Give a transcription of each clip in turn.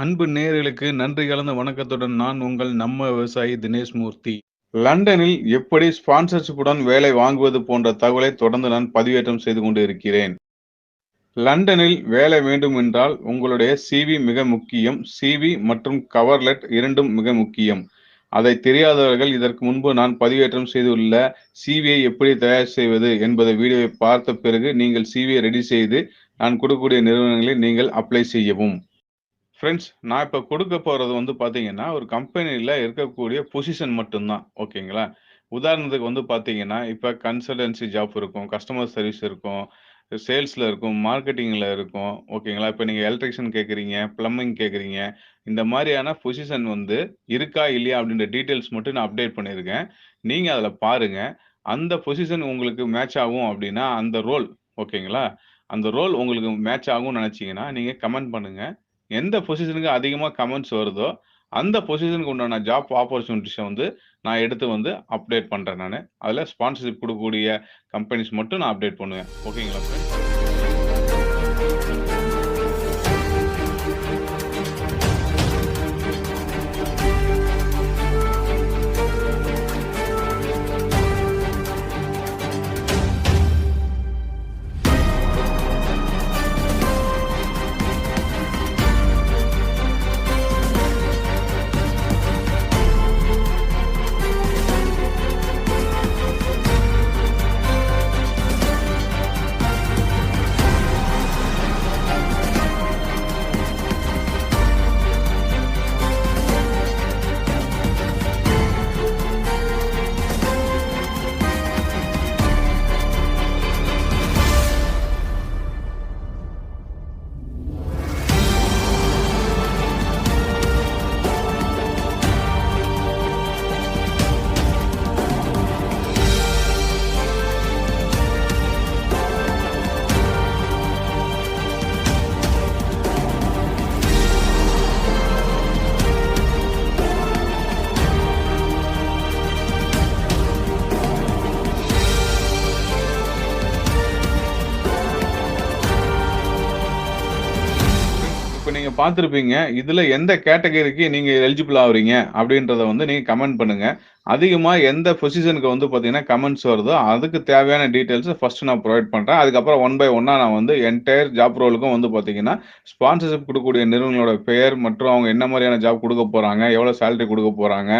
அன்பு நேயர்களுக்கு நன்றி கலந்த வணக்கத்துடன் நான் உங்கள் நம்ம விவசாயி தினேஷ் மூர்த்தி. லண்டனில் எப்படி ஸ்பான்சர்ஷிப்புடன் வேலை வாங்குவது போன்ற தகவலை தொடர்ந்து நான் பதிவேற்றம் செய்து கொண்டு இருக்கிறேன். லண்டனில் வேலை வேண்டும் என்றால் உங்களுடைய சிவி மிக முக்கியம். சிவி மற்றும் கவர் லெட்டர் இரண்டும் மிக முக்கியம். அதை தெரியாதவர்கள் இதற்கு முன்பு நான் பதிவேற்றம் செய்துள்ள சிவியை எப்படி தயார் செய்வது என்பதை வீடியோவை பார்த்த பிறகு நீங்கள் சிவியை ரெடி செய்து நான் கொடுக்கக்கூடிய நிறுவனங்களில் நீங்கள் அப்ளை செய்யவும். ஃப்ரெண்ட்ஸ், நான் இப்ப குடுக்க போறது வந்து பார்த்தீங்கன்னா, ஒரு கம்பெனில இருக்கக்கூடிய பொசிஷன் மட்டும் தான். ஓகேங்களா? உதாரணத்துக்கு வந்து பார்த்தீங்கன்னா, இப்ப கன்சல்டன்சி ஜாப் இருக்கும், கஸ்டமர் சர்வீஸ் இருக்கும், சேல்ஸ்ல இருக்கும், மார்க்கெட்டிங்ல இருக்கும். ஓகேங்களா? இப்ப நீங்க எலக்ட்ரீஷியன் கேட்கிறீங்க, பிளம்பிங் கேட்கிறீங்க. இந்த மாரியான பொசிஷன் வந்து இருக்கா? இல்லையா? அப்படின்ற டீட்டெயில்ஸ் மட்டும் நான் அப்டேட் பண்ணியிருக்கேன். நீங்க அதுல பாருங்க. அந்த பொசிஷன் உங்களுக்கு மேட்ச் ஆகும் அப்படின்னா, அந்த ரோல் ஓகேங்களா? அந்த ரோல் உங்களுக்கு மேட்ச் ஆகும்னு நெனச்சீங்கன்னா, நீங்க கமெண்ட் பண்ணுங்க. எந்த பொசிஷனுக்கு அதிகமா கமெண்ட்ஸ் வருதோ, அந்த பொசிஷனுக்கு உண்டான ஜாப் ஆப்பர்ச்சுனிட்டீஸ வந்து நான் எடுத்து வந்து அப்டேட் பண்றேன் நானு. அதுல ஸ்பான்சர்ஷிப் குடுக்கக்கூடிய கம்பெனிஸ் மட்டும் நான் அப்டேட் பண்ணுவேன். ஓகேங்களா ஃபிரெண்ட்ஸ்? இப்ப நீங்க பார்த்திருப்பீங்க. இதுல எந்த கேட்டகரிக்கு நீங்க எலிஜிபிள் ஆகுறீங்க அப்படின்றத வந்து நீங்க கமெண்ட் பண்ணுங்க. அதிகமா எந்த பொசிஷனுக்கு வந்து பார்த்தீங்கன்னா, கமெண்ட்ஸ் வருதோ, அதுக்கு தேவையான டீட்டெயில்ஸ ஃபர்ஸ்ட் நான் புரொவைட் பண்றேன். அதுக்கப்புறம் ஒன் பை ஒன்னா நான் வந்து என்டயர் ஜாப் ரோலுக்கும் வந்து பார்த்தீங்கன்னா, ஸ்பான்சர்ஷிப் குடுக்கக்கூடிய நிறுவனங்களோட பெயர் மற்றும் அவங்க என்ன மாரியான ஜாப் குடுக்க போறாங்க, எவ்வளோ சேலரி குடுக்க போறாங்க,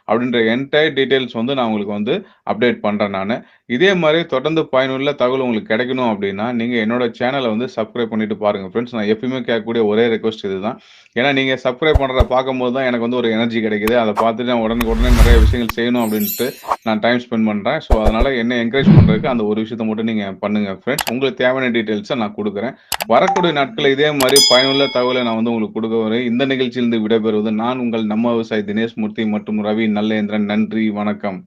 அப்படின்ற என்டயர் டீட்டெயில்ஸ் வந்து நான் உங்களுக்கு வந்து அப்டேட் பண்றேன் நானு. இதே மாரி தொடர்ந்து பயனுள்ள தகவல் உங்களுக்கு கிடைக்கணும் அப்படின்னா, நீங்க என்னோட சேனல வந்து சப்ஸ்கிரைப் பண்ணிட்டு பாருங்க ஃபிரெண்ட்ஸ். நான் எப்பயுமே கேட்கக்கூடிய ஒரே ரிக்வெஸ்ட் இதுதான். ஏன்னா, நீங்க சப்ஸ்கிரைப் பண்றத பார்க்கும்போது தான் எனக்கு வந்து ஒரு எனர்ஜி கிடைக்குது. அத பார்த்துட்டு நான் உடனுக்குடனே நெறைய விஷயங்கள் செய்யணும் அப்படின்ட்டு நான் டைம் ஸ்பெண்ட் பண்றேன். ஸோ, அதனால என்ன என்கரேஜ் பண்றதுக்கு அந்த ஒரு விஷயத்த மட்டும் நீங்க பண்ணுங்க ஃபிரெண்ட்ஸ். உங்களுக்கு தேவையான டீட்டெயில்ஸ நான் குடுக்குறேன். வரக்கூடிய நாட்கள்ல இதே மாரி பயனுள்ள தகவல நான் வந்து உங்களுக்கு குடுக்க வரேன். இந்த நிகழ்ச்சியிலிருந்து விடைபெறுவது நான் உங்கள் நம்ம விவசாயி தினேஷ் மூர்த்தி மற்றும் ரவி நல்லேந்திரன். நன்றி, வணக்கம்.